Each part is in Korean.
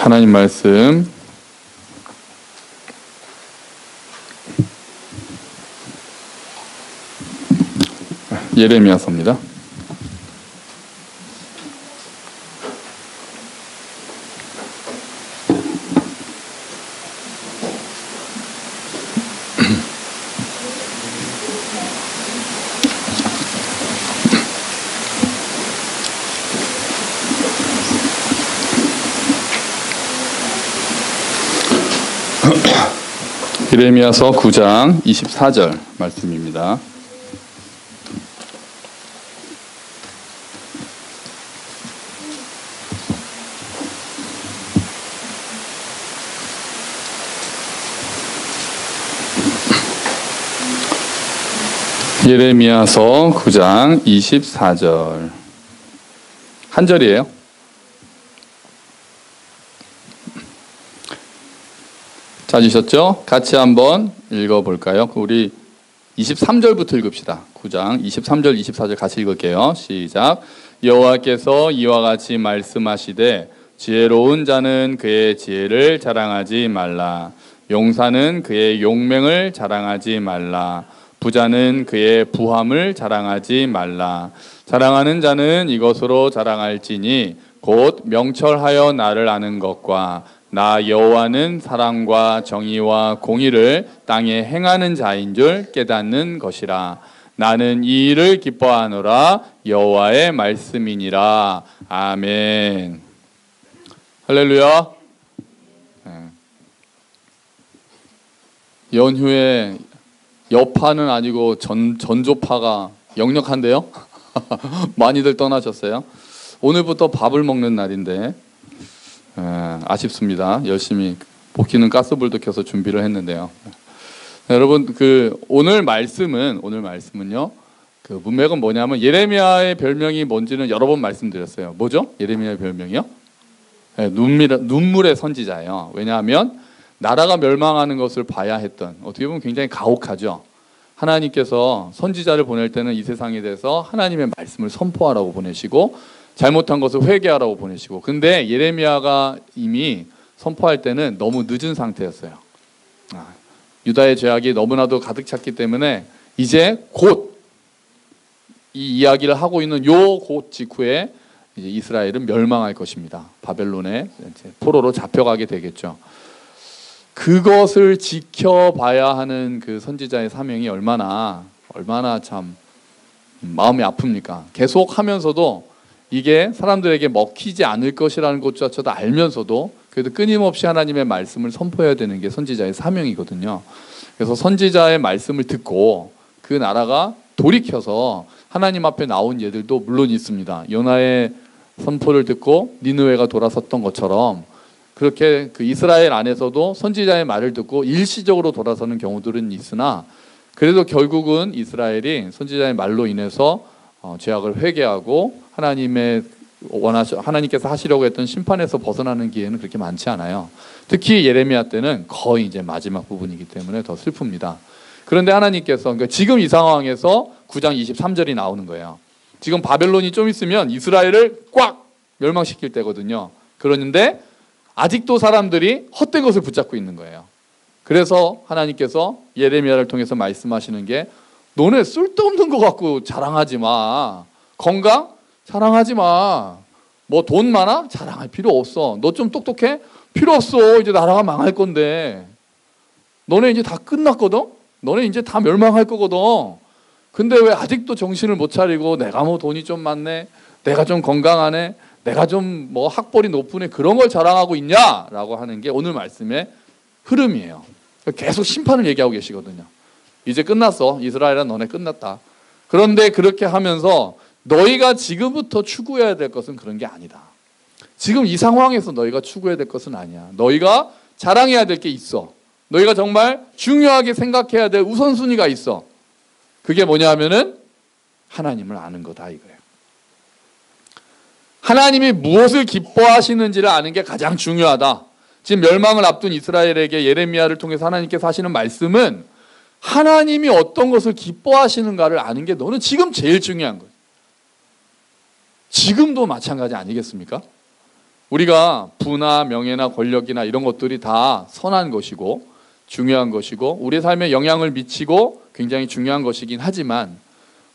하나님 말씀 예레미야서입니다. 예레미야서 9장 24절 말씀입니다. 예레미야서 9장 24절 한 절이에요. 찾으셨죠? 같이 한번 읽어볼까요? 우리 23절부터 읽읍시다. 9장 23절 24절 같이 읽을게요. 시작. 여호와께서 이와 같이 말씀하시되 지혜로운 자는 그의 지혜를 자랑하지 말라. 용사는 그의 용맹을 자랑하지 말라. 부자는 그의 부함을 자랑하지 말라. 자랑하는 자는 이것으로 자랑할지니 곧 명철하여 나를 아는 것과 나 여호와는 사랑과 정의와 공의를 땅에 행하는 자인 줄 깨닫는 것이라. 나는 이 일을 기뻐하노라. 여호와의 말씀이니라. 아멘. 할렐루야. 연휴에 여파는 아니고 전조파가 역력한데요. 많이들 떠나셨어요. 오늘부터 밥을 먹는 날인데 아쉽습니다. 열심히 볶이는 가스불도 켜서 준비를 했는데요. 여러분, 오늘 말씀은요. 그 문맥은 뭐냐면 예레미야의 별명이 뭔지는 여러 번 말씀드렸어요. 뭐죠? 예레미야의 별명이요? 네, 눈물의 선지자예요. 왜냐하면 나라가 멸망하는 것을 봐야 했던, 어떻게 보면 굉장히 가혹하죠. 하나님께서 선지자를 보낼 때는 이 세상에 대해서 하나님의 말씀을 선포하라고 보내시고 잘못한 것을 회개하라고 보내시고, 근데 예레미야가 이미 선포할 때는 너무 늦은 상태였어요. 유다의 죄악이 너무나도 가득 찼기 때문에 이제 곧 이 이야기를 하고 있는 요 곧 직후에 이제 이스라엘은 멸망할 것입니다. 바벨론의 포로로 잡혀가게 되겠죠. 그것을 지켜봐야 하는 그 선지자의 사명이 얼마나 참 마음이 아픕니까? 계속 하면서도 이게 사람들에게 먹히지 않을 것이라는 것조차도 알면서도 그래도 끊임없이 하나님의 말씀을 선포해야 되는 게 선지자의 사명이거든요. 그래서 선지자의 말씀을 듣고 그 나라가 돌이켜서 하나님 앞에 나온 예들도 물론 있습니다. 요나의 선포를 듣고 니느웨가 돌아섰던 것처럼 그렇게 그 이스라엘 안에서도 선지자의 말을 듣고 일시적으로 돌아서는 경우들은 있으나, 그래도 결국은 이스라엘이 선지자의 말로 인해서 죄악을 회개하고 하나님께서 하시려고 했던 심판에서 벗어나는 기회는 그렇게 많지 않아요. 특히 예레미야 때는 거의 이제 마지막 부분이기 때문에 더 슬픕니다. 그런데 하나님께서, 그러니까 지금 이 상황에서 9장 23절이 나오는 거예요. 지금 바벨론이 좀 있으면 이스라엘을 꽉 멸망시킬 때거든요. 그러는데 아직도 사람들이 헛된 것을 붙잡고 있는 거예요. 그래서 하나님께서 예레미야를 통해서 말씀하시는 게, 너네 쓸데없는 거 갖고 자랑하지 마. 건강? 자랑하지 마. 뭐 돈 많아? 자랑할 필요 없어. 너 좀 똑똑해? 필요 없어. 이제 나라가 망할 건데. 너네 이제 다 끝났거든? 너네 이제 다 멸망할 거거든. 근데 왜 아직도 정신을 못 차리고 내가 뭐 돈이 좀 많네, 내가 좀 건강하네, 내가 좀 뭐 학벌이 높으네, 그런 걸 자랑하고 있냐라고 하는 게 오늘 말씀의 흐름이에요. 계속 심판을 얘기하고 계시거든요. 이제 끝났어. 이스라엘은 너네 끝났다. 그런데 그렇게 하면서 너희가 지금부터 추구해야 될 것은 그런 게 아니다. 지금 이 상황에서 너희가 추구해야 될 것은 아니야. 너희가 자랑해야 될 게 있어. 너희가 정말 중요하게 생각해야 될 우선순위가 있어. 그게 뭐냐 하면은 하나님을 아는 거다 이거예요. 하나님이 무엇을 기뻐하시는지를 아는 게 가장 중요하다. 지금 멸망을 앞둔 이스라엘에게 예레미야를 통해서 하나님께서 하시는 말씀은 하나님이 어떤 것을 기뻐하시는가를 아는 게 너는 지금 제일 중요한 거예요. 지금도 마찬가지 아니겠습니까? 우리가 지금 이 상황에서 너희가 추구해야 될 것은 그런 게 아니다. 지금 이 상황에서 너희가 충성해야 될 것은 하나님을 아는 거다. 하나님을 아는 게 가장 중요하다. 하나님이 무엇을 기뻐하시는지를 아는 게 가장 중요하다. 지금 멸망을 앞둔 이스라엘에게 예레미야를 통해서 하나님께서 하시는 말씀은 하나님이 어떤 것을 기뻐하시는가를 아는 게 너는 지금 제일 중요한 거예요. 우리가 부나 명예나 권력이나 이런 것들이 다 선한 것이고 중요한 것이고 우리 삶에 영향을 미치고 굉장히 중요한 것이긴 하지만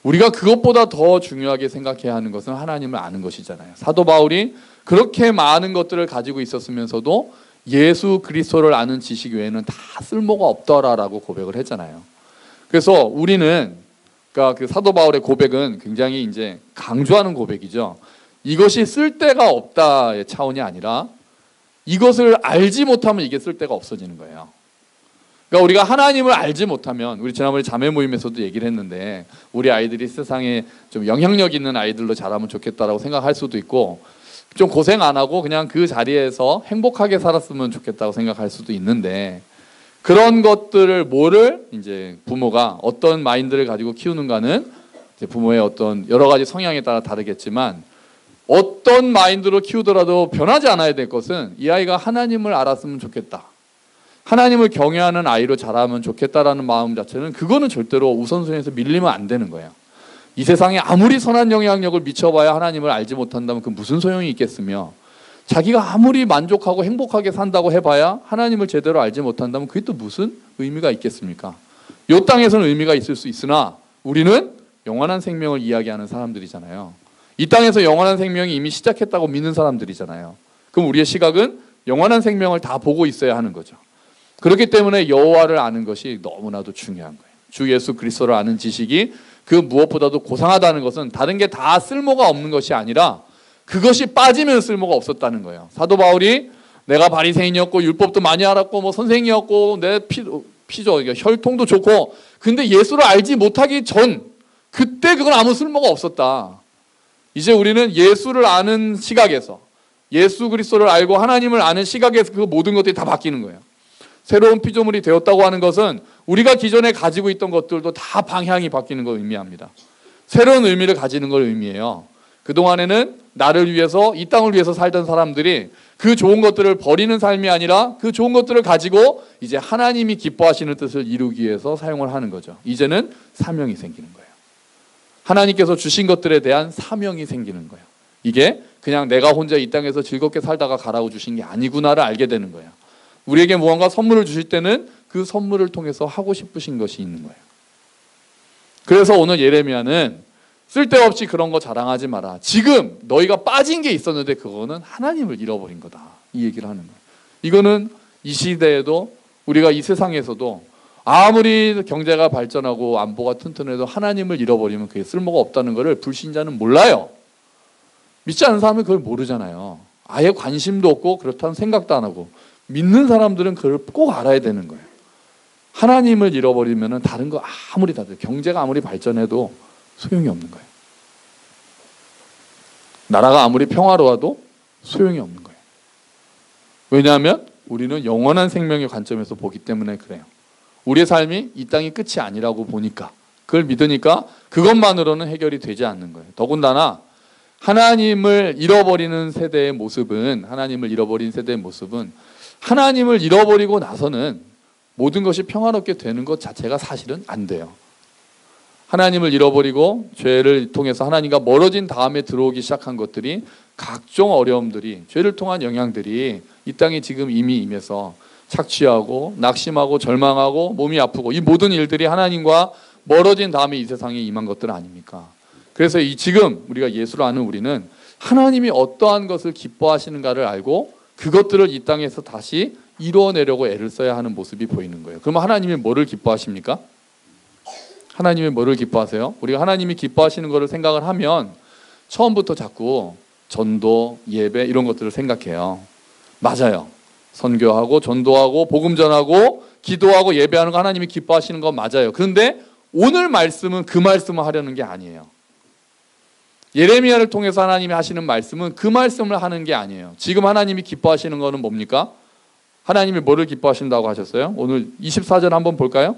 우리가 그것보다 더 중요하게 생각해야 하는 것은 하나님을 아는 것이잖아요. 사도 바울이 그렇게 많은 것들을 가지고 있었으면서도 예수 그리스도를 아는 지식 외에는 다 쓸모가 없더라라고 고백을 했잖아요. 그래서 우리는 그러니까 그 사도 바울의 고백은 굉장히 이제 강조하는 고백이죠. 이것이 쓸데가 없다의 차원이 아니라 이것을 알지 못하면 이게 쓸데가 없어지는 거예요. 그러니까 우리가 하나님을 알지 못하면 우리 지난번에 자매 모임에서도 얘기를 했는데 우리 아이들이 세상에 좀 영향력 있는 아이들로 자라면 좋겠다라고 생각할 수도 있고 좀 고생 안 하고 그냥 그 자리에서 행복하게 살았으면 좋겠다고 생각할 수도 있는데 그런 것들을 뭐를 이제 부모가 어떤 마인드를 가지고 키우는가는 이제 부모의 어떤 여러 가지 성향에 따라 다르겠지만 어떤 마인드로 키우더라도 변하지 않아야 될 것은 이 아이가 하나님을 알았으면 좋겠다. 하나님을 경외하는 아이로 자라면 좋겠다라는 마음 자체는 그거는 절대로 우선순위에서 밀리면 안 되는 거예요. 이 세상에 아무리 선한 영향력을 미쳐봐야 하나님을 알지 못한다면 그 무슨 소용이 있겠으며 자기가 아무리 만족하고 행복하게 산다고 해봐야 하나님을 제대로 알지 못한다면 그게 또 무슨 의미가 있겠습니까? 이 땅에서는 의미가 있을 수 있으나 우리는 영원한 생명을 이야기하는 사람들이잖아요. 이 땅에서 영원한 생명이 이미 시작했다고 믿는 사람들이잖아요. 그럼 우리의 시각은 영원한 생명을 다 보고 있어야 하는 거죠. 그렇기 때문에 여호와를 아는 것이 너무나도 중요한 거예요. 주 예수 그리스도를 아는 지식이 그 무엇보다도 고상하다는 것은 다른 게 다 쓸모가 없는 것이 아니라 그것이 빠지면 쓸모가 없었다는 거예요. 사도 바울이 내가 바리새인이었고 율법도 많이 알았고 뭐 선생이었고 내 피죠 혈통도 좋고 근데 예수를 알지 못하기 전 그때 그건 아무 쓸모가 없었다. 이제 우리는 예수를 아는 시각에서 예수 그리스도를 알고 하나님을 아는 시각에서 그 모든 것들이 다 바뀌는 거예요. 새로운 피조물이 되었다고 하는 것은 우리가 기존에 가지고 있던 것들도 다 방향이 바뀌는 걸 의미합니다. 새로운 의미를 가지는 걸 의미해요. 그동안에는 나를 위해서 이 땅을 위해서 살던 사람들이 그 좋은 것들을 버리는 삶이 아니라 그 좋은 것들을 가지고 이제 하나님이 기뻐하시는 뜻을 이루기 위해서 사용을 하는 거죠. 이제는 사명이 생기는 거예요. 하나님께서 주신 것들에 대한 사명이 생기는 거예요. 이게 그냥 내가 혼자 이 땅에서 즐겁게 살다가 가라고 주신 게 아니구나를 알게 되는 거예요. 우리에게 무언가 선물을 주실 때는 그 선물을 통해서 하고 싶으신 것이 있는 거예요. 그래서 오늘 예레미야는 쓸데없이 그런 거 자랑하지 마라. 지금 너희가 빠진 게 있었는데 그거는 하나님을 잃어버린 거다. 이 얘기를 하는 거예요. 이거는 이 시대에도 우리가 이 세상에서도 아무리 경제가 발전하고 안보가 튼튼해도 하나님을 잃어버리면 그게 쓸모가 없다는 것을 불신자는 몰라요. 믿지 않는 사람은 그걸 모르잖아요. 아예 관심도 없고 그렇다는 생각도 안 하고 믿는 사람들은 그걸 꼭 알아야 되는 거예요. 하나님을 잃어버리면 다른 거 아무리 경제가 아무리 발전해도 소용이 없는 거예요. 나라가 아무리 평화로워도 소용이 없는 거예요. 왜냐하면 우리는 영원한 생명의 관점에서 보기 때문에 그래요. 우리의 삶이 이 땅이 끝이 아니라고 보니까 그걸 믿으니까 그것만으로는 해결이 되지 않는 거예요. 더군다나 하나님을 잃어버리는 세대의 모습은 하나님을 잃어버리고 나서는 모든 것이 평화롭게 되는 것 자체가 사실은 안 돼요. 하나님을 잃어버리고 죄를 통해서 하나님과 멀어진 다음에 들어오기 시작한 것들이 각종 어려움들이 죄를 통한 영향들이 이 땅에 지금 이미 임해서 착취하고 낙심하고 절망하고 몸이 아프고 이 모든 일들이 하나님과 멀어진 다음에 이 세상에 임한 것들 아닙니까? 그래서 지금 우리가 예수를 아는 우리는 하나님이 어떠한 것을 기뻐하시는가를 알고 그것들을 이 땅에서 다시 이루어내려고 애를 써야 하는 모습이 보이는 거예요. 그러면 하나님이 뭐를 기뻐하십니까? 하나님이 뭐를 기뻐하세요? 우리가 하나님이 기뻐하시는 것을 생각을 하면 처음부터 자꾸 전도, 예배 이런 것들을 생각해요. 맞아요. 선교하고 전도하고 복음 전하고 기도하고 예배하는 거 하나님이 기뻐하시는 건 맞아요. 그런데 오늘 말씀은 그 말씀을 하려는 게 아니에요. 예레미야를 통해서 하나님이 하시는 말씀은 그 말씀을 하는 게 아니에요. 지금 하나님이 기뻐하시는 거는 뭡니까? 하나님이 뭐를 기뻐하신다고 하셨어요? 오늘 24절 한번 볼까요?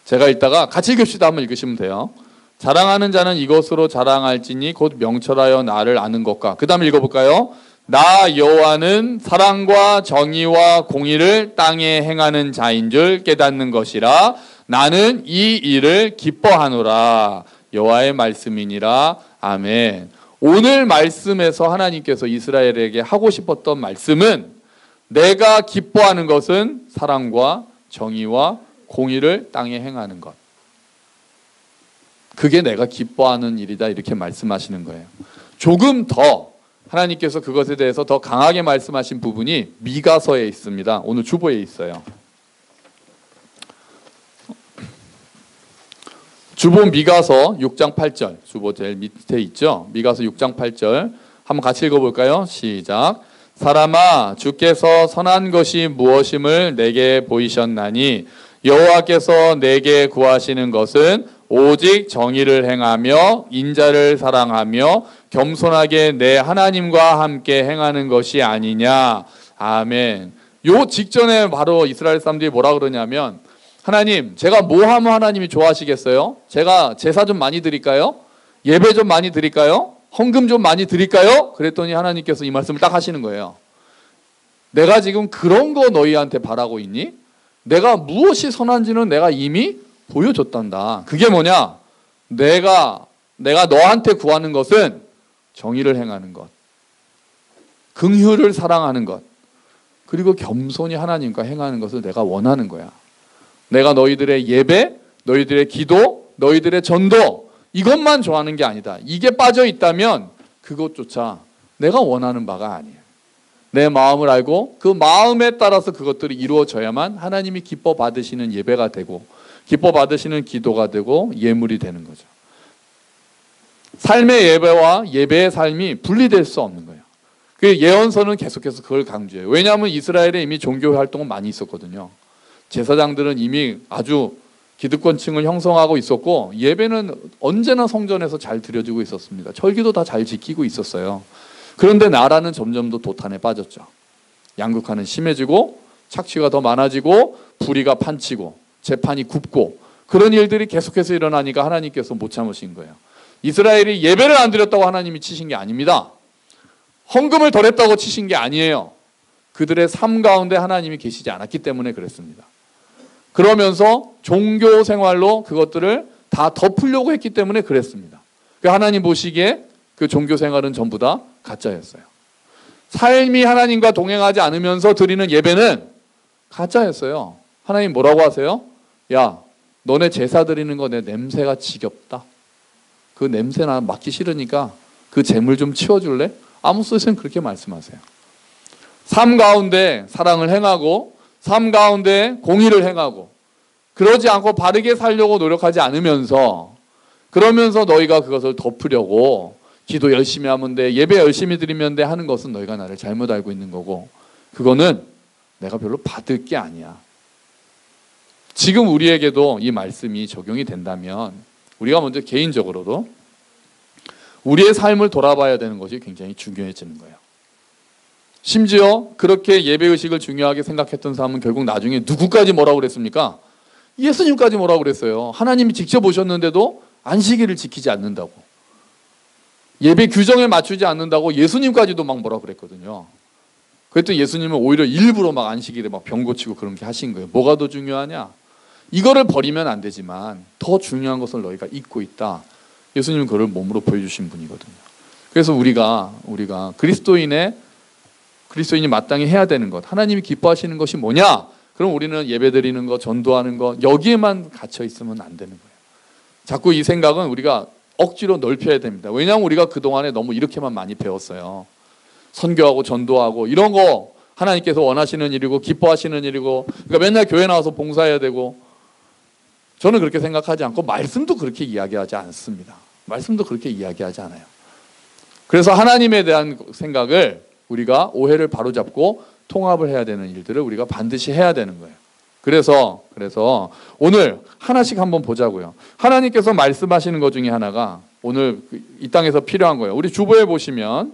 제가 읽다가 같이 읽읍시다. 한번 읽으시면 돼요. 자랑하는 자는 이것으로 자랑할지니 곧 명철하여 나를 아는 것과 그 다음에 읽어볼까요? 나 여호와는 사랑과 정의와 공의를 땅에 행하는 자인 줄 깨닫는 것이라. 나는 이 일을 기뻐하노라. 여호와의 말씀이니라. 아멘. 오늘 말씀에서 하나님께서 이스라엘에게 하고 싶었던 말씀은 내가 기뻐하는 것은 사랑과 정의와 공의를 땅에 행하는 것. 그게 내가 기뻐하는 일이다 이렇게 말씀하시는 거예요. 조금 더 하나님께서 그것에 대해서 더 강하게 말씀하신 부분이 미가서에 있습니다. 오늘 주보에 있어요. 주보 미가서 6장 8절, 주보 제일 밑에 있죠. 미가서 6장 8절 한번 같이 읽어볼까요? 시작. 사람아, 주께서 선한 것이 무엇임을 내게 보이셨나니 여호와께서 내게 구하시는 것은 오직 정의를 행하며 인자를 사랑하며 겸손하게 내 하나님과 함께 행하는 것이 아니냐. 아멘. 요 직전에 바로 이스라엘 사람들이 뭐라 그러냐면, 하나님, 제가 뭐 하면 하나님이 좋아하시겠어요? 제가 제사 좀 많이 드릴까요? 예배 좀 많이 드릴까요? 헌금 좀 많이 드릴까요? 그랬더니 하나님께서 이 말씀을 딱 하시는 거예요. 내가 지금 그런 거 너희한테 바라고 있니? 내가 무엇이 선한지는 내가 이미 보여줬단다. 그게 뭐냐? 내가 너한테 구하는 것은 정의를 행하는 것, 긍휼을 사랑하는 것, 그리고 겸손히 하나님과 행하는 것을 내가 원하는 거야. 내가 너희들의 예배, 너희들의 기도, 너희들의 전도 이것만 좋아하는 게 아니다. 이게 빠져 있다면 그것조차 내가 원하는 바가 아니에요. 내 마음을 알고 그 마음에 따라서 그것들이 이루어져야만 하나님이 기뻐 받으시는 예배가 되고 기뻐 받으시는 기도가 되고 예물이 되는 거죠. 삶의 예배와 예배의 삶이 분리될 수 없는 거예요. 그 예언서는 계속해서 그걸 강조해요. 왜냐하면 이스라엘에 이미 종교 활동은 많이 있었거든요. 제사장들은 이미 아주 기득권층을 형성하고 있었고 예배는 언제나 성전에서 잘 드려지고 있었습니다. 철기도 다 잘 지키고 있었어요. 그런데 나라는 점점 더 도탄에 빠졌죠. 양극화는 심해지고 착취가 더 많아지고 불의가 판치고 재판이 굽고 그런 일들이 계속해서 일어나니까 하나님께서 못 참으신 거예요. 이스라엘이 예배를 안 드렸다고 하나님이 치신 게 아닙니다. 헌금을 덜 했다고 치신 게 아니에요. 그들의 삶 가운데 하나님이 계시지 않았기 때문에 그랬습니다. 그러면서 종교 생활로 그것들을 다 덮으려고 했기 때문에 그랬습니다. 하나님 보시기에 그 종교 생활은 전부 다 가짜였어요. 삶이 하나님과 동행하지 않으면서 드리는 예배는 가짜였어요. 하나님 뭐라고 하세요? 야, 너네 제사 드리는 거 내 냄새가 지겹다. 그 냄새 나 맡기 싫으니까 그 재물 좀 치워줄래? 아모스는 그렇게 말씀하세요. 삶 가운데 사랑을 행하고 삶 가운데 공의를 행하고 그러지 않고 바르게 살려고 노력하지 않으면서 그러면서 너희가 그것을 덮으려고 기도 열심히 하면 돼, 예배 열심히 드리면 돼 하는 것은 너희가 나를 잘못 알고 있는 거고 그거는 내가 별로 받을 게 아니야. 지금 우리에게도 이 말씀이 적용이 된다면 우리가 먼저 개인적으로도 우리의 삶을 돌아봐야 되는 것이 굉장히 중요해지는 거예요. 심지어 그렇게 예배의식을 중요하게 생각했던 사람은 결국 나중에 누구까지 뭐라고 그랬습니까? 예수님까지 뭐라고 그랬어요. 하나님이 직접 오셨는데도 안식일을 지키지 않는다고. 예배 규정에 맞추지 않는다고 예수님까지도 막 뭐라고 그랬거든요. 그랬더니 예수님은 오히려 일부러 막 안식일에 막 병 고치고 그런 게 하신 거예요. 뭐가 더 중요하냐? 이거를 버리면 안 되지만 더 중요한 것을 너희가 잊고 있다. 예수님은 그걸 몸으로 보여주신 분이거든요. 그래서 우리가 그리스도인이 마땅히 해야 되는 것, 하나님이 기뻐하시는 것이 뭐냐? 그럼 우리는 예배드리는 것, 전도하는 것 여기에만 갇혀 있으면 안 되는 거예요. 자꾸 이 생각은 우리가 억지로 넓혀야 됩니다. 왜냐하면 우리가 그동안에 너무 이렇게만 많이 배웠어요. 선교하고 전도하고 이런 거 하나님께서 원하시는 일이고 기뻐하시는 일이고 그러니까 맨날 교회 나와서 봉사해야 되고 저는 그렇게 생각하지 않고 말씀도 그렇게 이야기하지 않습니다. 말씀도 그렇게 이야기하지 않아요. 그래서 하나님에 대한 생각을 우리가 오해를 바로잡고 통합을 해야 되는 일들을 우리가 반드시 해야 되는 거예요. 그래서 오늘 하나씩 한번 보자고요. 하나님께서 말씀하시는 것 중에 하나가 오늘 이 땅에서 필요한 거예요. 우리 주보에 보시면은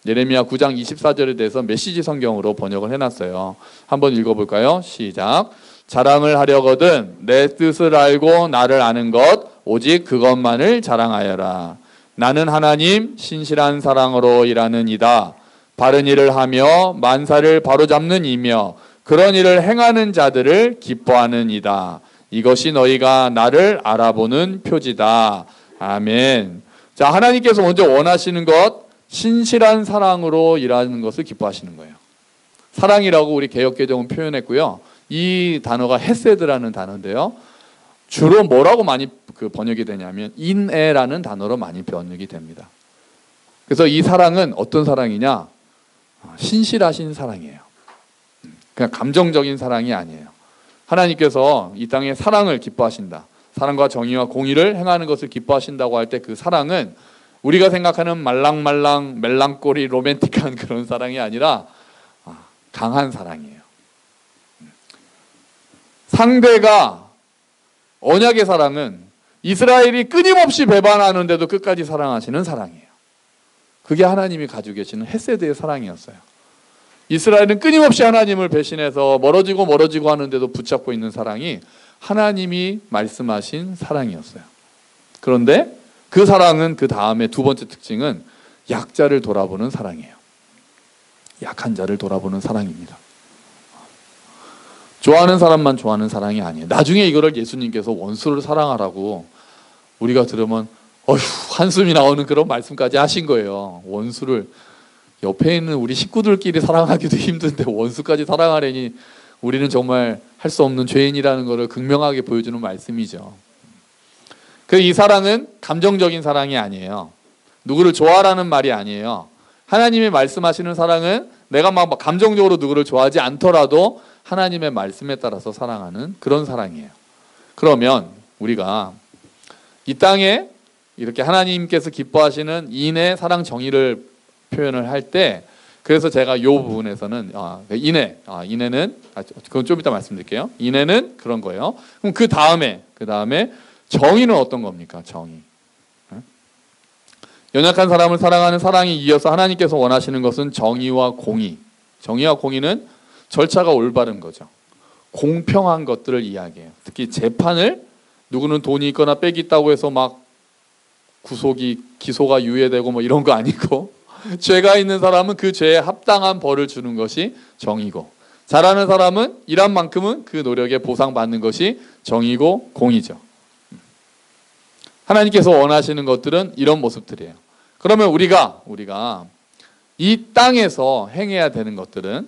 예레미야 9장 24절에 대해서 메시지 성경으로 번역을 해놨어요. 한번 읽어볼까요? 시작. 자랑을 하려거든 내 뜻을 알고 나를 아는 것 오직 그것만을 자랑하여라. 나는 하나님 신실한 사랑으로 일하는 이다. 바른 일을 하며 만사를 바로잡는 이며 그런 일을 행하는 자들을 기뻐하는 이다. 이것이 너희가 나를 알아보는 표지다. 아멘. 자, 하나님께서 먼저 원하시는 것, 신실한 사랑으로 일하는 것을 기뻐하시는 거예요. 사랑이라고 우리 개역개정은 표현했고요. 이 단어가 헤세드라는 단어인데요. 주로 뭐라고 많이 번역이 되냐면 인애라는 단어로 많이 번역이 됩니다. 그래서 이 사랑은 어떤 사랑이냐? 신실하신 사랑이에요. 그냥 감정적인 사랑이 아니에요. 하나님께서 이 땅에 사랑을 기뻐하신다. 사랑과 정의와 공의를 행하는 것을 기뻐하신다고 할 때 그 사랑은 우리가 생각하는 말랑말랑 멜랑꼬리 로맨틱한 그런 사랑이 아니라 강한 사랑이에요. 상대가 언약의 사랑은 이스라엘이 끊임없이 배반하는데도 끝까지 사랑하시는 사랑이에요. 그게 하나님이 가지고 계시는 헤세드의 사랑이었어요. 이스라엘은 끊임없이 하나님을 배신해서 멀어지고 하는데도 붙잡고 있는 사랑이 하나님이 말씀하신 사랑이었어요. 그런데 그 사랑은 그 다음에 두 번째 특징은 약자를 돌아보는 사랑이에요. 약한 자를 돌아보는 사랑입니다. 좋아하는 사람만 좋아하는 사랑이 아니에요. 나중에 이거를 예수님께서 원수를 사랑하라고 우리가 들으면 어휴 한숨이 나오는 그런 말씀까지 하신 거예요. 원수를 옆에 있는 우리 식구들끼리 사랑하기도 힘든데 원수까지 사랑하려니 우리는 정말 할 수 없는 죄인이라는 것을 극명하게 보여주는 말씀이죠. 이 사랑은 감정적인 사랑이 아니에요. 누구를 좋아하라는 말이 아니에요. 하나님이 말씀하시는 사랑은 내가 막 감정적으로 누구를 좋아하지 않더라도 하나님의 말씀에 따라서 사랑하는 그런 사랑이에요. 그러면 우리가 이 땅에 이렇게 하나님께서 기뻐하시는 인의 사랑 정의를 표현을 할 때, 그래서 제가 이 부분에서는 인애는 그건 좀 이따 말씀드릴게요. 인애는 그런 거예요. 그럼 그 다음에 정의는 어떤 겁니까? 정의. 연약한 사람을 사랑하는 사랑이 이어서 하나님께서 원하시는 것은 정의와 공의. 정의와 공의는 절차가 올바른 거죠. 공평한 것들을 이야기해요. 특히 재판을 누구는 돈이 있거나 빽이 있다고 해서 막 기소가 유예되고 뭐 이런 거 아니고 죄가 있는 사람은 그 죄에 합당한 벌을 주는 것이 정의고, 잘하는 사람은 일한 만큼은 그 노력에 보상받는 것이 정의고 공의죠. 하나님께서 원하시는 것들은 이런 모습들이에요. 그러면 우리가 이 땅에서 행해야 되는 것들은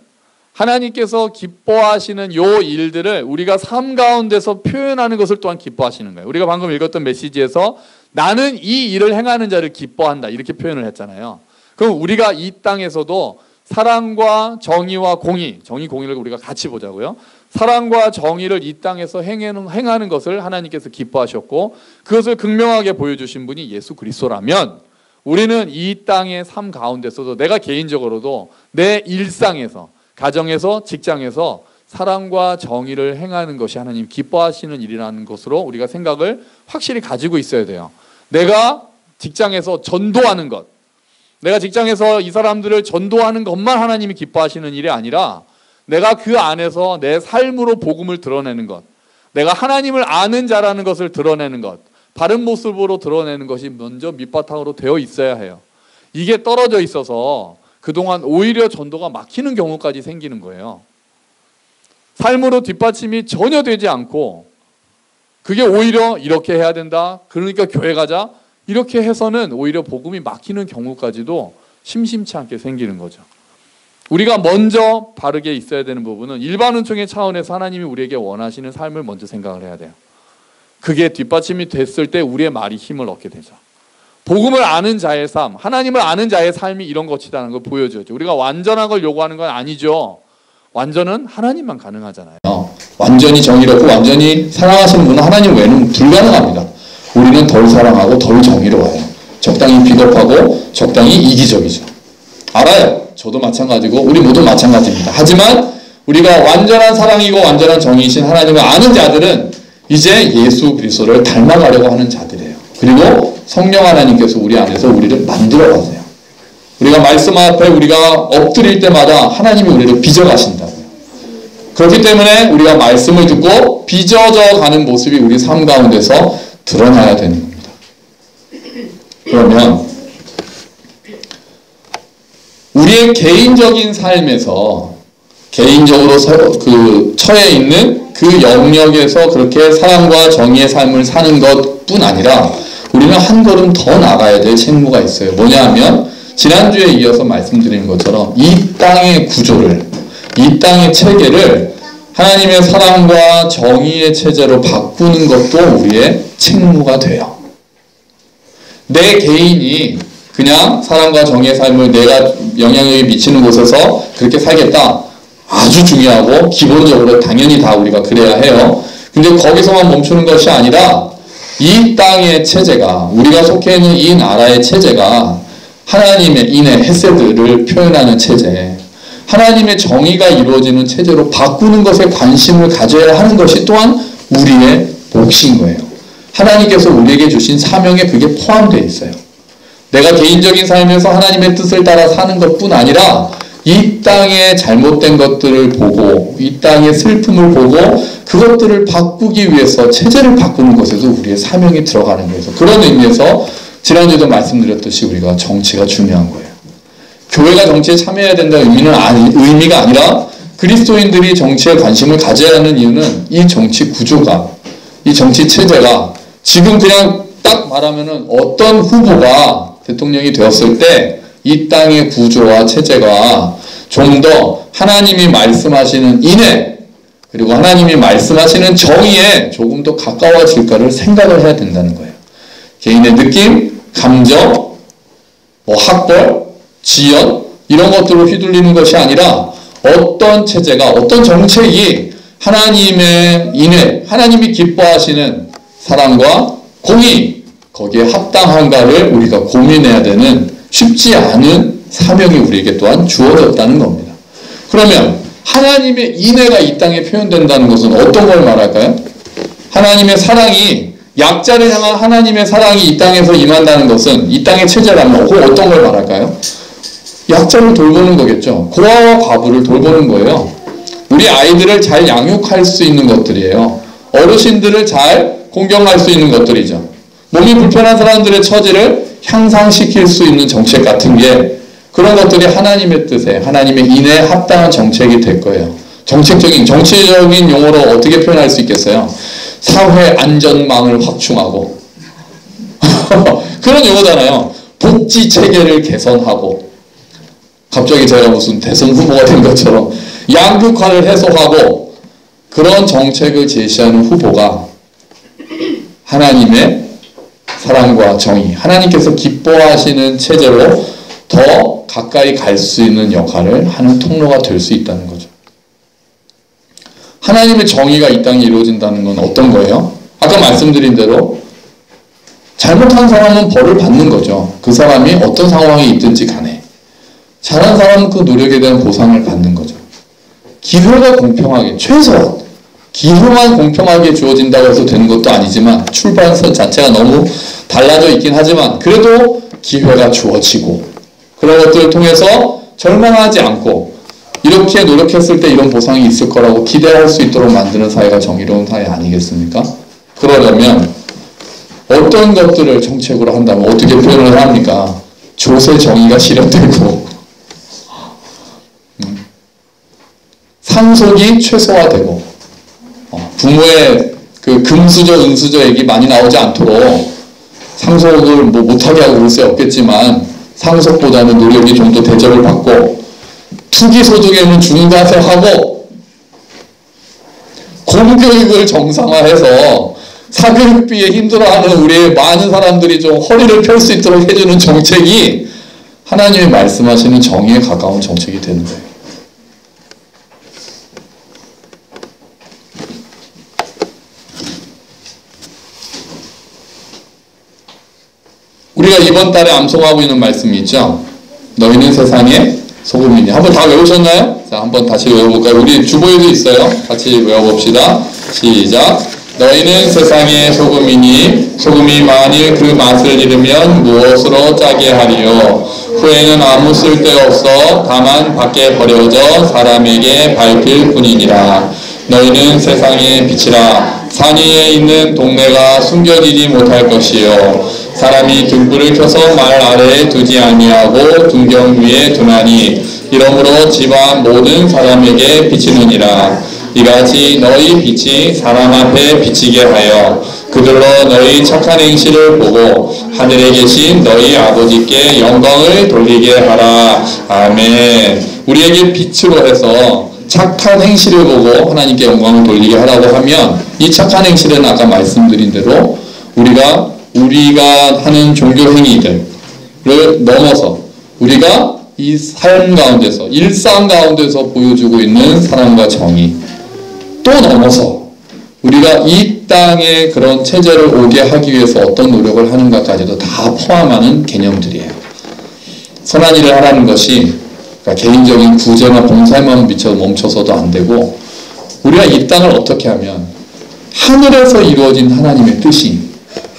하나님께서 기뻐하시는 요 일들을 우리가 삶 가운데서 표현하는 것을 또한 기뻐하시는 거예요. 우리가 방금 읽었던 메시지에서 나는 이 일을 행하는 자를 기뻐한다 이렇게 표현을 했잖아요. 그럼 우리가 이 땅에서도 사랑과 정의와 공의, 정의 공의를 우리가 같이 보자고요. 사랑과 정의를 이 땅에서 행하는 것을 하나님께서 기뻐하셨고 그것을 극명하게 보여주신 분이 예수 그리스도라면 우리는 이 땅의 삶 가운데서도 내가 개인적으로도 내 일상에서, 가정에서, 직장에서 사랑과 정의를 행하는 것이 하나님 기뻐하시는 일이라는 것으로 우리가 생각을 확실히 가지고 있어야 돼요. 내가 직장에서 전도하는 것, 내가 직장에서 이 사람들을 전도하는 것만 하나님이 기뻐하시는 일이 아니라 내가 그 안에서 내 삶으로 복음을 드러내는 것, 내가 하나님을 아는 자라는 것을 드러내는 것, 바른 모습으로 드러내는 것이 먼저 밑바탕으로 되어 있어야 해요. 이게 떨어져 있어서 그동안 오히려 전도가 막히는 경우까지 생기는 거예요. 삶으로 뒷받침이 전혀 되지 않고 그게 오히려 이렇게 해야 된다, 그러니까 교회 가자, 이렇게 해서는 오히려 복음이 막히는 경우까지도 심심치 않게 생기는 거죠. 우리가 먼저 바르게 있어야 되는 부분은 일반 은총의 차원에서 하나님이 우리에게 원하시는 삶을 먼저 생각을 해야 돼요. 그게 뒷받침이 됐을 때 우리의 말이 힘을 얻게 되죠. 복음을 아는 자의 삶, 하나님을 아는 자의 삶이 이런 것이라는 걸 보여줘야죠. 우리가 완전한 걸 요구하는 건 아니죠. 완전은 하나님만 가능하잖아요. 완전히 정의롭고 완전히 사랑하시는 분은 하나님 외에는 불가능합니다. 우리는 덜 사랑하고 덜 정의로워요. 적당히 비겁하고 적당히 이기적이죠. 알아요. 저도 마찬가지고 우리 모두 마찬가지입니다. 하지만 우리가 완전한 사랑이고 완전한 정의이신 하나님을 아는 자들은 이제 예수 그리스도를 닮아가려고 하는 자들이에요. 그리고 성령 하나님께서 우리 안에서 우리를 만들어 가세요. 우리가 말씀 앞에 우리가 엎드릴 때마다 하나님이 우리를 빚어가신다고요. 그렇기 때문에 우리가 말씀을 듣고 빚어져 가는 모습이 우리 삶 가운데서 드러나야 되는 겁니다. 그러면 우리의 개인적인 삶에서 개인적으로 처해 있는 그 영역에서 그렇게 사랑과 정의의 삶을 사는 것뿐 아니라 우리는 한 걸음 더 나가야 될 책무가 있어요. 뭐냐 하면 지난주에 이어서 말씀드린 것처럼 이 땅의 구조를, 이 땅의 체계를 하나님의 사랑과 정의의 체제로 바꾸는 것도 우리의 책무가 돼요. 내 개인이 그냥 사랑과 정의의 삶을 내가 영향력이 미치는 곳에서 그렇게 살겠다. 아주 중요하고 기본적으로 당연히 다 우리가 그래야 해요. 근데 거기서만 멈추는 것이 아니라 이 땅의 체제가, 우리가 속해 있는 이 나라의 체제가 하나님의 인애, 헤세드를 표현하는 체제, 하나님의 정의가 이루어지는 체제로 바꾸는 것에 관심을 가져야 하는 것이 또한 우리의 몫인 거예요. 하나님께서 우리에게 주신 사명에 그게 포함되어 있어요. 내가 개인적인 삶에서 하나님의 뜻을 따라 사는 것뿐 아니라 이 땅의 잘못된 것들을 보고 이 땅의 슬픔을 보고 그것들을 바꾸기 위해서 체제를 바꾸는 것에도 우리의 사명이 들어가는 거예요. 그런 의미에서 지난주에도 말씀드렸듯이 우리가 정치가 중요한 거예요. 교회가 정치에 참여해야 된다는 의미가 아니라 그리스도인들이 정치에 관심을 가져야 하는 이유는 이 정치 구조가, 이 정치 체제가 지금 그냥 딱 말하면은 어떤 후보가 대통령이 되었을 때 이 땅의 구조와 체제가 좀 더 하나님이 말씀하시는 인애 그리고 하나님이 말씀하시는 정의에 조금 더 가까워질까를 생각을 해야 된다는 거예요. 개인의 느낌, 감정, 학벌, 지연 이런 것들로 휘둘리는 것이 아니라 어떤 체제가, 어떤 정책이 하나님의 인애, 하나님이 기뻐하시는 사랑과 공의 거기에 합당한가를 우리가 고민해야 되는 쉽지 않은 사명이 우리에게 또한 주어졌다는 겁니다. 그러면 하나님의 인애가 이 땅에 표현된다는 것은 어떤 걸 말할까요? 하나님의 사랑이, 약자를 향한 하나님의 사랑이 이 땅에서 임한다는 것은 이 땅의 체제라면 어떤 걸 말할까요? 약자를 돌보는 거겠죠. 고아와 과부를 돌보는 거예요. 우리 아이들을 잘 양육할 수 있는 것들이에요. 어르신들을 잘 공경할 수 있는 것들이죠. 몸이 불편한 사람들의 처지를 향상시킬 수 있는 정책 같은 게 그런 것들이 하나님의 뜻에, 하나님의 인애에 합당한 정책이 될 거예요. 정치적인 용어로 어떻게 표현할 수 있겠어요? 사회 안전망을 확충하고 그런 용어잖아요. 복지 체계를 개선하고 갑자기 제가 무슨 대선 후보가 된 것처럼 양극화를 해소하고 그런 정책을 제시하는 후보가 하나님의 사랑과 정의, 하나님께서 기뻐하시는 체제로 더 가까이 갈 수 있는 역할을 하는 통로가 될 수 있다는 거죠. 하나님의 정의가 이 땅에 이루어진다는 건 어떤 거예요? 아까 말씀드린 대로 잘못한 사람은 벌을 받는 거죠. 그 사람이 어떤 상황에 있든지 간에. 잘한 사람은 그 노력에 대한 보상을 받는 거죠. 기회가 공평하게, 최소한 기회만 공평하게 주어진다고 해서 되는 것도 아니지만 출발선 자체가 너무 달라져 있긴 하지만 그래도 기회가 주어지고 그런 것들을 통해서 절망하지 않고 이렇게 노력했을 때 이런 보상이 있을 거라고 기대할 수 있도록 만드는 사회가 정의로운 사회 아니겠습니까? 그러려면 어떤 것들을 정책으로 한다면 어떻게 표현을 합니까? 조세 정의가 실현되고 상속이 최소화되고 부모의 그 금수저, 은수저액이 많이 나오지 않도록 상속을 못하게 하고 그럴 수 없겠지만 상속보다는 노력이 좀 더 대접을 받고 투기소득에는 중과세하고 공교육을 정상화해서 사교육비에 힘들어하는 우리의 많은 사람들이 좀 허리를 펼 수 있도록 해주는 정책이 하나님이 말씀하시는 정의에 가까운 정책이 되는 거예요. 우리가 이번 달에 암송하고 있는 말씀이 있죠. 너희는 세상의 소금이니. 한번 다 외우셨나요? 자, 한번 다시 외워볼까요? 우리 주보에도 있어요. 같이 외워봅시다. 시작. 너희는 세상의 소금이니 소금이 만일 그 맛을 잃으면 무엇으로 짜게 하리요. 후에는 아무 쓸데없어 다만 밖에 버려져 사람에게 밟힐 뿐이니라. 너희는 세상의 빛이라. 산 위에 있는 동네가 숨겨지지 못할 것이요. 사람이 등불을 켜서 말 아래에 두지 아니하고 등경 위에 두나니 이러므로 집안 모든 사람에게 비치느니라. 이같이 너희 빛이 사람 앞에 비치게 하여 그들로 너희 착한 행실을 보고 하늘에 계신 너희 아버지께 영광을 돌리게 하라. 아멘. 우리에게 빛으로 해서 착한 행실을 보고 하나님께 영광을 돌리게 하라고 하면, 이 착한 행실은 아까 말씀드린 대로 우리가 하는 종교 행위들을 넘어서 우리가 이 삶 가운데서, 일상 가운데서 보여주고 있는 사랑과 정의, 또 넘어서 우리가 이 땅에 그런 체제를 오게 하기 위해서 어떤 노력을 하는가까지도 다 포함하는 개념들이에요. 선한 일을 하라는 것이 그러니까 개인적인 구제나 봉사에만 멈춰서도 안 되고, 우리가 이 땅을 어떻게 하면 하늘에서 이루어진 하나님의 뜻이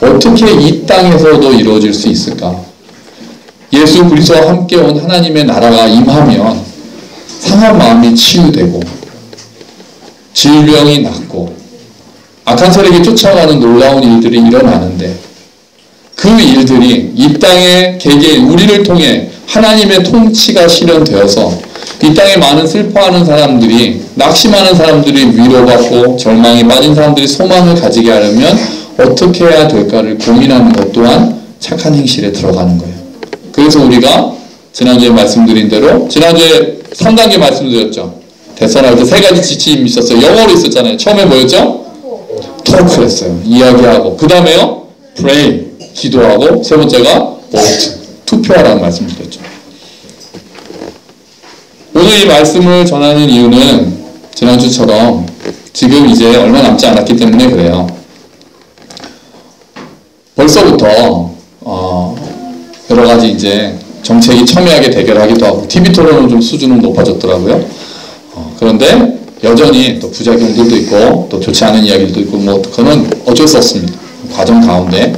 어떻게 이 땅에서도 이루어질 수 있을까? 예수 그리스도와 함께 온 하나님의 나라가 임하면 상한 마음이 치유되고 질병이 낫고 악한 세력이 쫓아가는 놀라운 일들이 일어나는데, 그 일들이 이 땅의 개개인 우리를 통해 하나님의 통치가 실현되어서 이 땅에 많은 슬퍼하는 사람들이, 낙심하는 사람들이 위로받고 절망에 빠진 사람들이 소망을 가지게 하려면 어떻게 해야 될까를 고민하는 것 또한 착한 행실에 들어가는 거예요. 그래서 우리가 지난주에 말씀드린 대로, 지난주에 3단계 말씀드렸죠. 대선할 때 3가지 지침이 있었어요. 영어로 있었잖아요. 처음에 뭐였죠? 토크했어요. 이야기하고. 그 다음에요? pray, 기도하고. 세 번째가 vote, 투표하라는 말씀드렸죠. 오늘 이 말씀을 전하는 이유는 지난주처럼 지금 이제 얼마 남지 않았기 때문에 그래요. 벌써부터 여러 가지 이제 정책이 첨예하게 대결하기도 하고 TV 토론은 좀 수준은 높아졌더라고요. 그런데 여전히 또 부작용들도 있고 또 좋지 않은 이야기들도 있고, 뭐 그거는 어쩔 수 없습니다. 과정 가운데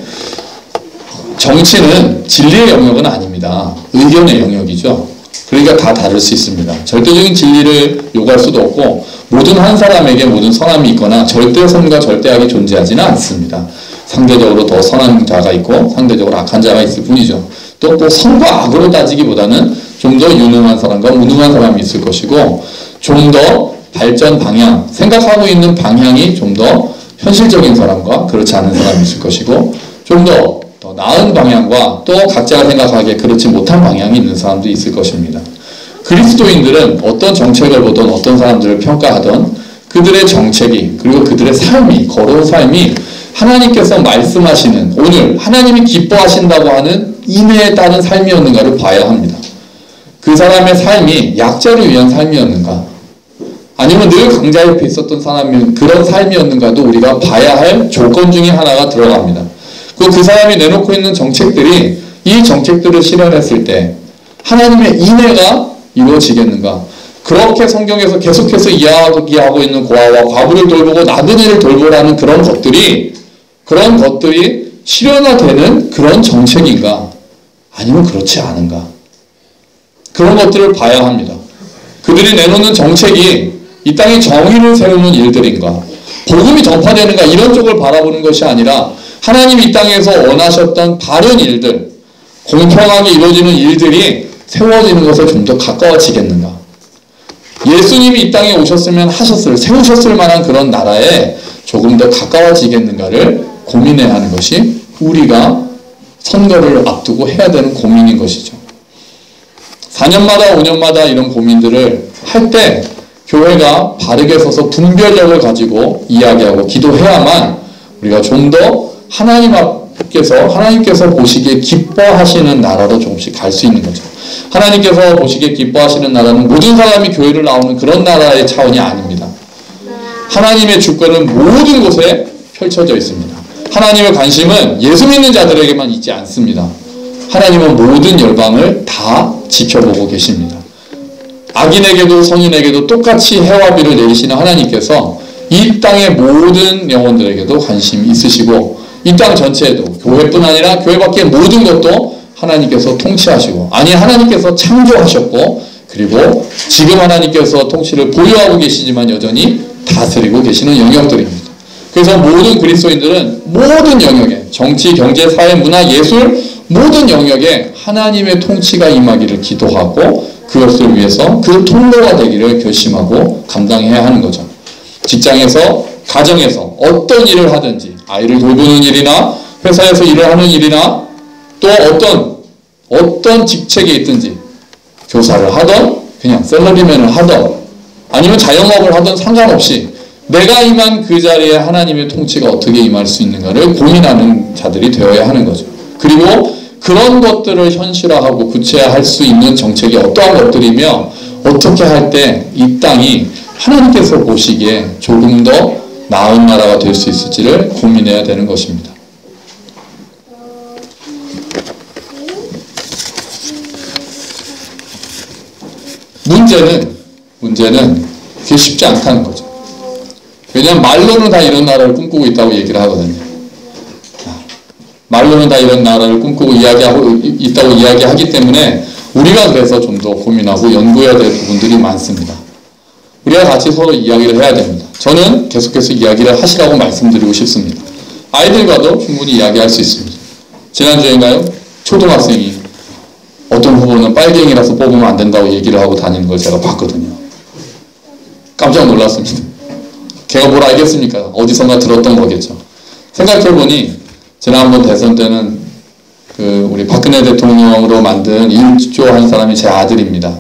정치는 진리의 영역은 아닙니다. 의견의 영역이죠. 그러니까 다 다를 수 있습니다. 절대적인 진리를 요구할 수도 없고, 모든 한 사람에게 모든 선함이 있거나 절대선과 절대악이 존재하지는 않습니다. 상대적으로 더 선한 자가 있고 상대적으로 악한 자가 있을 뿐이죠. 또 꼭 선과 악으로 따지기보다는 좀 더 유능한 사람과 무능한 사람이 있을 것이고, 좀 더 발전 방향, 생각하고 있는 방향이 좀 더 현실적인 사람과 그렇지 않은 사람이 있을 것이고, 좀 더 나은 방향과 또 각자가 생각하기에 그렇지 못한 방향이 있는 사람도 있을 것입니다. 그리스도인들은 어떤 정책을 보든 어떤 사람들을 평가하든 그들의 정책이, 그리고 그들의 삶이, 걸어온 삶이 하나님께서 말씀하시는, 오늘 하나님이 기뻐하신다고 하는 인애에 따른 삶이었는가를 봐야 합니다. 그 사람의 삶이 약자를 위한 삶이었는가, 아니면 늘 강자 옆에 있었던 사람이 그런 삶이었는가도 우리가 봐야 할 조건 중에 하나가 들어갑니다. 그 사람이 내놓고 있는 정책들이, 이 정책들을 실현했을 때 하나님의 인애가 이루어지겠는가? 그렇게 성경에서 계속해서 이야기하고 있는 고아와 과부를 돌보고 나그네를 돌보라는 그런 것들이 실현화되는 그런 정책인가? 아니면 그렇지 않은가? 그런 것들을 봐야 합니다. 그들이 내놓는 정책이 이 땅에 정의를 세우는 일들인가? 복음이 전파되는가? 이런 쪽을 바라보는 것이 아니라 하나님이 이 땅에서 원하셨던 바른 일들, 공평하게 이루어지는 일들이 세워지는 것에 좀 더 가까워지겠는가? 예수님이 이 땅에 오셨으면 세우셨을 만한 그런 나라에 조금 더 가까워지겠는가를 고민해야 하는 것이 우리가 선거를 앞두고 해야 되는 고민인 것이죠. 4년마다 5년마다 이런 고민들을 할 때 교회가 바르게 서서 분별력을 가지고 이야기하고 기도해야만 우리가 좀 더 하나님께서 보시기에 기뻐하시는 나라로 조금씩 갈 수 있는 거죠. 하나님께서 보시기에 기뻐하시는 나라는 모든 사람이 교회를 나오는 그런 나라의 차원이 아닙니다. 하나님의 주권은 모든 곳에 펼쳐져 있습니다. 하나님의 관심은 예수 믿는 자들에게만 있지 않습니다. 하나님은 모든 열방을 다 지켜보고 계십니다. 악인에게도 성인에게도 똑같이 해와 비를 내리시는 하나님께서 이 땅의 모든 영혼들에게도 관심이 있으시고, 이 땅 전체에도, 교회뿐 아니라 교회 밖의 모든 것도 하나님께서 통치하시고, 하나님께서 창조하셨고, 그리고 지금 하나님께서 통치를 보유하고 계시지만 여전히 다스리고 계시는 영역들입니다. 그래서 모든 그리스도인들은 모든 영역에, 정치, 경제, 사회, 문화, 예술, 모든 영역에 하나님의 통치가 임하기를 기도하고 그것을 위해서 그 통로가 되기를 결심하고 감당해야 하는 거죠. 직장에서, 가정에서 어떤 일을 하든지 아이를 돌보는 일이나 회사에서 일을 하는 일이나 또 어떤 직책에 있든지 교사를 하던 그냥 셀러리맨을 하던 아니면 자영업을 하던 상관없이 내가 임한 그 자리에 하나님의 통치가 어떻게 임할 수 있는가를 고민하는 자들이 되어야 하는 거죠. 그리고 그런 것들을 현실화하고 구체화할 수 있는 정책이 어떠한 것들이며 어떻게 할 때 이 땅이 하나님께서 보시기에 조금 더 나은 나라가 될 수 있을지를 고민해야 되는 것입니다. 문제는 그게 쉽지 않다는 거죠. 왜냐하면 말로는 다 이런 나라를 꿈꾸고 있다고 얘기를 하거든요. 말로는 다 이런 나라를 꿈꾸고 있다고 이야기하기 때문에 우리가 그래서 좀 더 고민하고 연구해야 될 부분들이 많습니다. 우리가 같이 서로 이야기를 해야 됩니다. 저는 계속해서 이야기를 하시라고 말씀드리고 싶습니다. 아이들과도 충분히 이야기할 수 있습니다. 지난주인가요? 초등학생이 어떤 후보는 빨갱이라서 뽑으면 안 된다고 얘기를 하고 다니는 걸 제가 봤거든요. 깜짝 놀랐습니다. 걔가 뭘 알겠습니까? 어디선가 들었던 거겠죠. 생각해보니 지난번 대선 때는 우리 박근혜 대통령으로 만든 1조 한 사람이 제 아들입니다.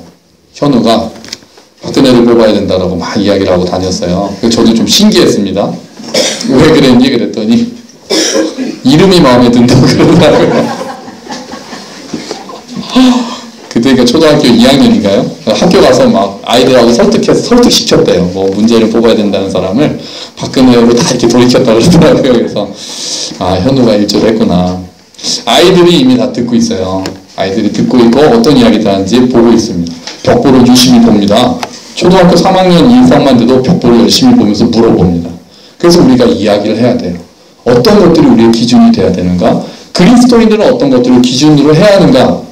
현우가 박근혜를 뽑아야 된다라고 막 이야기를 하고 다녔어요. 저도 좀 신기했습니다. 왜 그랬니? 그랬더니 이름이 마음에 든다고 그러더라고요. 그때가 초등학교 2학년인가요? 학교 가서 막 아이들하고 설득시켰대요. 뭐 문재인을 뽑아야 된다는 사람을 박근혜로 다 이렇게 돌이켰다고 그러더라고요. 그래서 현우가 일조를 했구나. 아이들이 이미 다 듣고 있어요. 아이들이 듣고 있고 어떤 이야기를 하는지 보고 있습니다. 벽보를 유심히 봅니다. 초등학교 3학년 이상만 돼도 벽보를 열심히 보면서 물어봅니다. 그래서 우리가 이야기를 해야 돼요. 어떤 것들이 우리의 기준이 돼야 되는가? 그리스도인들은 어떤 것들을 기준으로 해야 하는가?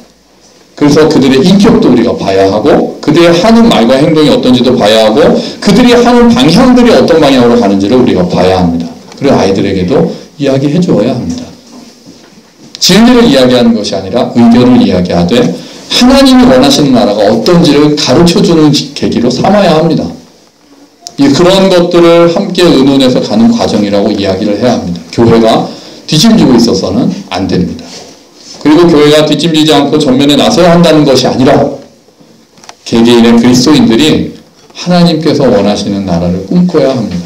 그래서 그들의 인격도 우리가 봐야 하고 그들의 하는 말과 행동이 어떤지도 봐야 하고 그들이 하는 방향들이 어떤 방향으로 가는지를 우리가 봐야 합니다. 그리고 아이들에게도 이야기해 주어야 합니다. 진리를 이야기하는 것이 아니라 의견을 이야기하되 하나님이 원하시는 나라가 어떤지를 가르쳐주는 계기로 삼아야 합니다. 그런 것들을 함께 의논해서 가는 과정이라고 이야기를 해야 합니다. 교회가 뒤짐지고 있어서는 안 됩니다. 그리고 교회가 뒷짐지지 않고 전면에 나서야 한다는 것이 아니라 개개인의 그리스도인들이 하나님께서 원하시는 나라를 꿈꿔야 합니다.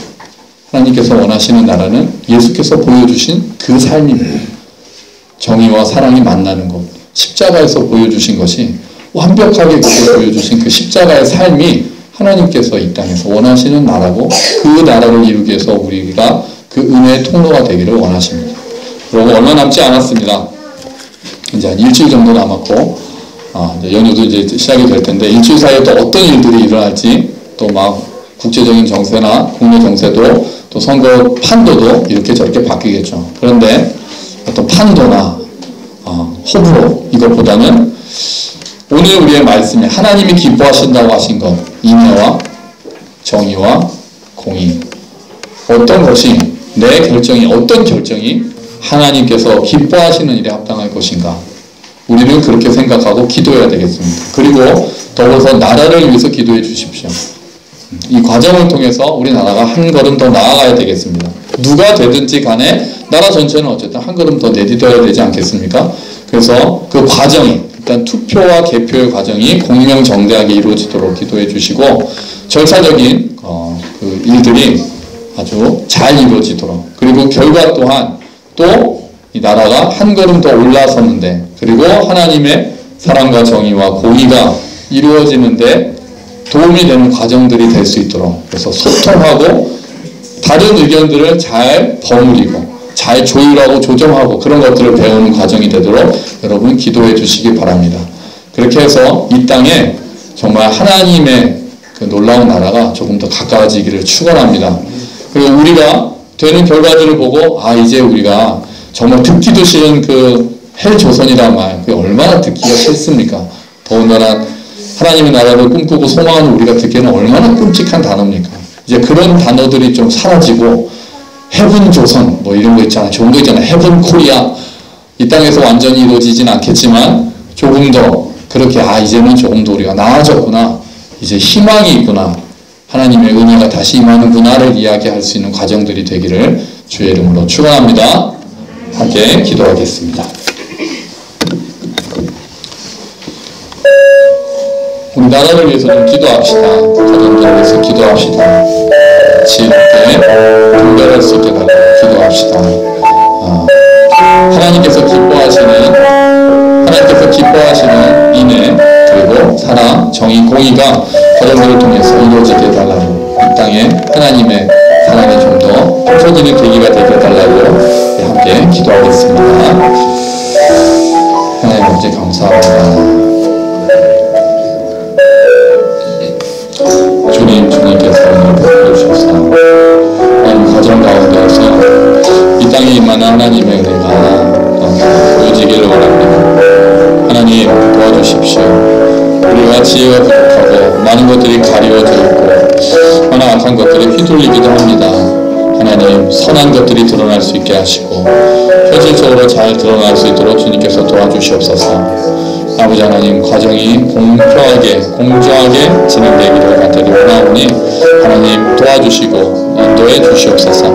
하나님께서 원하시는 나라는 예수께서 보여주신 그 삶입니다. 정의와 사랑이 만나는 것, 십자가에서 보여주신 것이 완벽하게 보여주신 그 십자가의 삶이 하나님께서 이 땅에서 원하시는 나라고 그 나라를 이루기 위해서 우리가 그 은혜의 통로가 되기를 원하십니다. 그리고 얼마 남지 않았습니다. 이제 한 일주일 정도 남았고 이제 연휴도 이제 시작이 될 텐데 일주일 사이에 또 어떤 일들이 일어날지 또 막 국제적인 정세나 국내 정세도 또 선거 판도도 이렇게 저렇게 바뀌겠죠. 그런데 어떤 판도나 호불호 이것보다는 오늘 우리의 말씀에 하나님이 기뻐하신다고 하신 것 인애와 정의와 공의 어떤 것이 내 결정이 어떤 결정이 하나님께서 기뻐하시는 일에 합당할 것인가 우리는 그렇게 생각하고 기도해야 되겠습니다. 그리고 더불어서 나라를 위해서 기도해 주십시오. 이 과정을 통해서 우리나라가 한 걸음 더 나아가야 되겠습니다. 누가 되든지 간에 나라 전체는 어쨌든 한 걸음 더 내딛어야 되지 않겠습니까? 그래서 그 과정이 일단 투표와 개표의 과정이 공명정대하게 이루어지도록 기도해 주시고 절차적인 그 일들이 아주 잘 이루어지도록 그리고 결과 또한 또 이 나라가 한 걸음 더 올라서는데 그리고 하나님의 사랑과 정의와 공의가 이루어지는데 도움이 되는 과정들이 될 수 있도록 그래서 소통하고 다른 의견들을 잘 버무리고 잘 조율하고 조정하고 그런 것들을 배우는 과정이 되도록 여러분 기도해 주시기 바랍니다. 그렇게 해서 이 땅에 정말 하나님의 그 놀라운 나라가 조금 더 가까워지기를 축원합니다. 그리고 우리가 되는 결과들을 보고 이제 우리가 정말 듣기도 싫은 그 헬조선이란 말 그게 얼마나 듣기가 싫습니까? 더군다나 하나님의 나라를 꿈꾸고 소망하는 우리가 듣기에는 얼마나 끔찍한 단어입니까? 이제 그런 단어들이 좀 사라지고 헤븐 조선 뭐 이런 거 있잖아요. 좋은 거 있잖아요. 헤븐 코리아 이 땅에서 완전히 이루어지진 않겠지만 조금 더 그렇게 이제는 조금 더 우리가 나아졌구나. 이제 희망이 있구나. 하나님의 은혜가 다시 임하는구나를 이야기할 수 있는 과정들이 되기를 주의 이름으로 축원합니다. 함께 기도하겠습니다. 우리 나라를 위해서 좀 기도합시다. 가정들을 위해서 기도합시다. 지혜롭게 분별할 수 있게 달라고 기도합시다. 하나님께서 기뻐하시는 인애, 그리고 사랑, 정의, 공의가 가정들을 통해서 이루어지게 해달라고, 이 땅에 하나님의 사랑이 좀 더 펼쳐지는 계기가 되게 해달라고 함께 기도하겠습니다. 하나님 아버지 감사합니다. 주님께서 오늘 보여주셔서 하나님 가정 가운데에서 이 땅에 임하는 하나님의 은혜가 보여지기를 원합니다. 하나님 도와주십시오. 우리가 지혜가 부족하고 많은 것들이 가리워져 있고 하나 악한 것들에 휘둘리기도 합니다. 하나님 선한 것들이 드러날 수 있게 하시고 현실적으로 잘 드러날 수 있도록 주님께서 도와주시옵소서. 아버지 하나님, 가정이 공평하게 공정하게 진행되기를 간절히 원하오니 하나님 도와주시고 인도해 주시옵소서.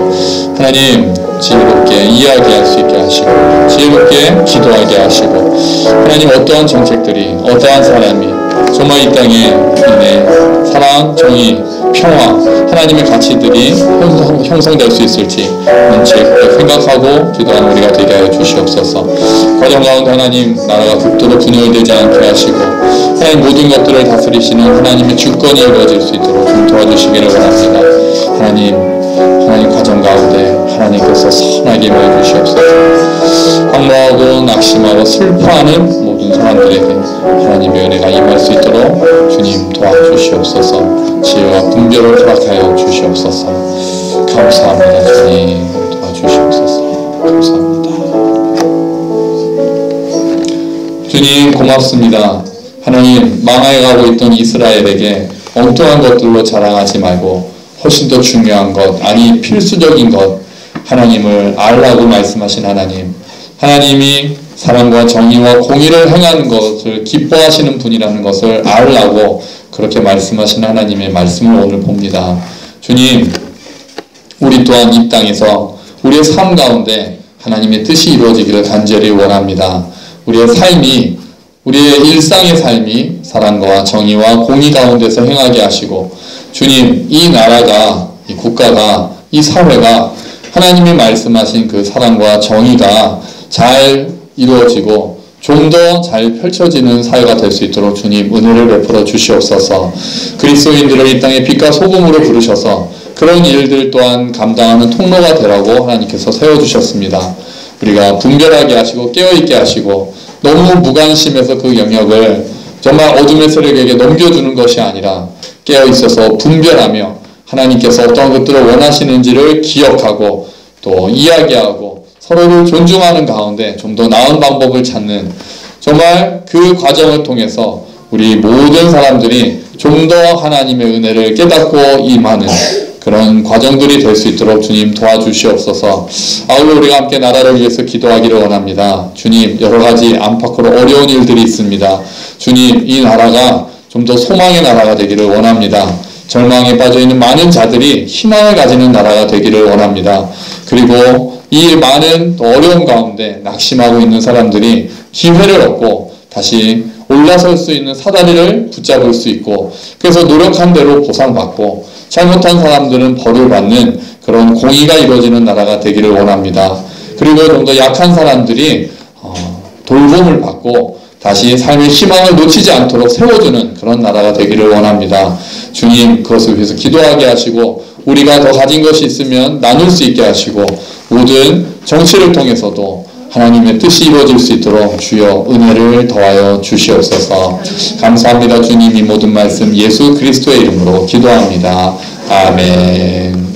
하나님 지혜롭게 이야기할 수 있게 하시고 지혜롭게 기도하게 하시고 하나님 어떠한 정책들이 어떠한 사람이 정말 이 땅에 인해 사랑, 정의, 평화, 하나님의 가치들이 형성될 수 있을지 지혜롭게 생각하고 기도하는 우리가 되게 하여 주시옵소서. 가정 가운데 하나님 나라가 극도로 분열되지 않게 하시고 하나님 모든 것들을 다스리시는 하나님의 주권이 이루어질 수 있도록 좀 도와주시기를 원합니다. 하나님 가정 가운데 하나님께서 선하게 임해 주시옵소서. 황무하고 낙심하고 슬퍼하는 모든 사람들에게 하나님의 은혜가 임할 수 있도록 주님 도와주시옵소서. 지혜와 분별을 허락하여 주시옵소서. 감사합니다. 주님 도와주시옵소서. 감사합니다. 주님 고맙습니다. 하나님 망해가고 있던 이스라엘에게 엉뚱한 것들로 자랑하지 말고 훨씬 더 중요한 것, 아니 필수적인 것, 하나님을 알라고 말씀하신 하나님, 하나님이 사랑과 정의와 공의를 행하는 것을 기뻐하시는 분이라는 것을 알라고 그렇게 말씀하신 하나님의 말씀을 오늘 봅니다. 주님, 우리 또한 이 땅에서 우리의 삶 가운데 하나님의 뜻이 이루어지기를 간절히 원합니다. 우리의 삶이, 우리의 일상의 삶이 사랑과 정의와 공의 가운데서 행하게 하시고 주님, 이 나라가, 이 국가가, 이 사회가 하나님이 말씀하신 그 사랑과 정의가 잘 이루어지고 좀 더 잘 펼쳐지는 사회가 될 수 있도록 주님 은혜를 베풀어 주시옵소서. 그리스도인들을 이 땅에 빛과 소금으로 부르셔서 그런 일들 또한 감당하는 통로가 되라고 하나님께서 세워주셨습니다. 우리가 분별하게 하시고 깨어있게 하시고 너무 무관심해서 그 영역을 정말 어둠의 세력에게 넘겨주는 것이 아니라 깨어있어서 분별하며 하나님께서 어떤 것들을 원하시는지를 기억하고 또 이야기하고 서로를 존중하는 가운데 좀 더 나은 방법을 찾는 정말 그 과정을 통해서 우리 모든 사람들이 좀 더 하나님의 은혜를 깨닫고 임하는 그런 과정들이 될 수 있도록 주님 도와주시옵소서. 아울러 우리가 함께 나라를 위해서 기도하기를 원합니다. 주님, 여러 가지 안팎으로 어려운 일들이 있습니다. 주님, 이 나라가 좀 더 소망의 나라가 되기를 원합니다. 절망에 빠져있는 많은 자들이 희망을 가지는 나라가 되기를 원합니다. 그리고 이 많은 어려움 가운데 낙심하고 있는 사람들이 기회를 얻고 다시 올라설 수 있는 사다리를 붙잡을 수 있고 그래서 노력한 대로 보상받고 잘못한 사람들은 벌을 받는 그런 공의가 이루어지는 나라가 되기를 원합니다. 그리고 좀 더 약한 사람들이 돌봄을 받고 다시 삶의 희망을 놓치지 않도록 세워주는 그런 나라가 되기를 원합니다. 주님, 그것을 위해서 기도하게 하시고 우리가 더 가진 것이 있으면 나눌 수 있게 하시고 모든 정치를 통해서도 하나님의 뜻이 이루어질 수 있도록 주여 은혜를 더하여 주시옵소서. 감사합니다. 주님, 이 모든 말씀 예수 그리스도의 이름으로 기도합니다. 아멘.